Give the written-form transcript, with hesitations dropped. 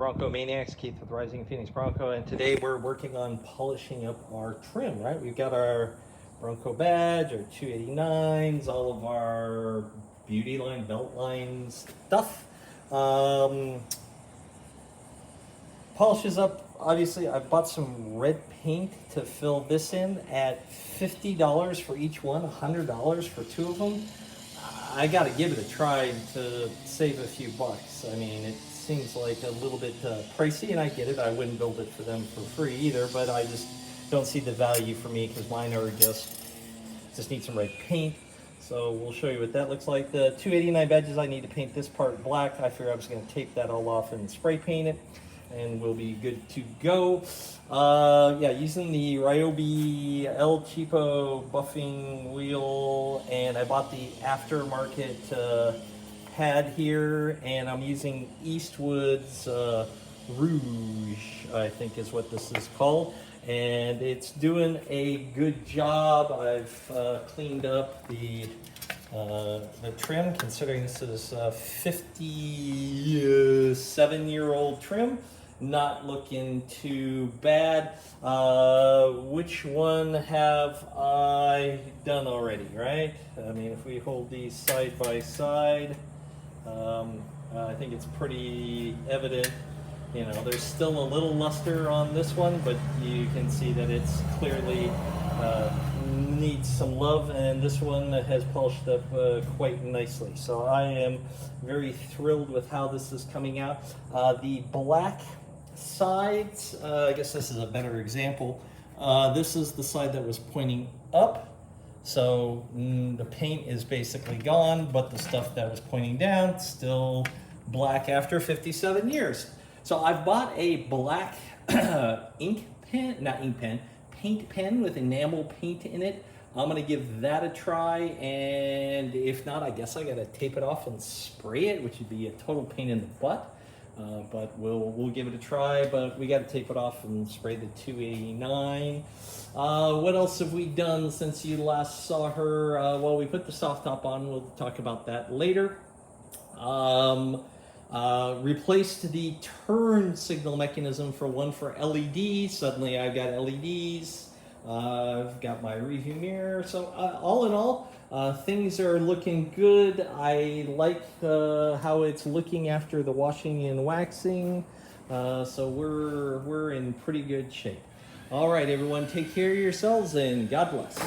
Bronco Maniacs, Keith with Rising Phoenix Bronco, and today we're working on polishing up our trim, right? We've got our Bronco badge, our 289s, all of our beauty line, belt line stuff. Polishes up, obviously I bought some red paint to fill this in at $50 for each one, $100 for two of them. I gotta give it a try to save a few bucks. I mean, it seems like a little bit pricey, and I get it. I wouldn't build it for them for free either, but I just don't see the value for me because mine are just need some red paint. So we'll show you what that looks like. The 289 badges, I need to paint this part black. I figure I was gonna tape that all off and spray paint it, and we'll be good to go. Yeah, using the Ryobi El Cheapo buffing wheel, and I bought the aftermarket pad here, and I'm using Eastwood's Rouge, I think is what this is called, and it's doing a good job. I've cleaned up the trim, considering this is a 57-year-old trim. Not looking too bad. Which one have I done already, right? I mean, if we hold these side by side, I think it's pretty evident. You know, there's still a little luster on this one, but you can see that it's clearly needs some love, and this one has polished up quite nicely. So I am very thrilled with how this is coming out. The black sides, I guess this is a better example. This is the side that was pointing up, so the paint is basically gone, but the stuff that was pointing down still black after 57 years. So I've bought a black paint pen with enamel paint in it. I'm gonna give that a try, and if not, I guess I gotta tape it off and spray it, which would be a total pain in the butt. But we'll give it a try, but we got to tape it off and spray the 289. What else have we done since you last saw her? Well, we put the soft top on. We'll talk about that later. Replaced the turn signal mechanism for one for LED. Suddenly I've got LEDs. I've got my review mirror. So all in all, things are looking good. I like how it's looking after the washing and waxing. So we're in pretty good shape. All right, everyone, take care of yourselves and God bless.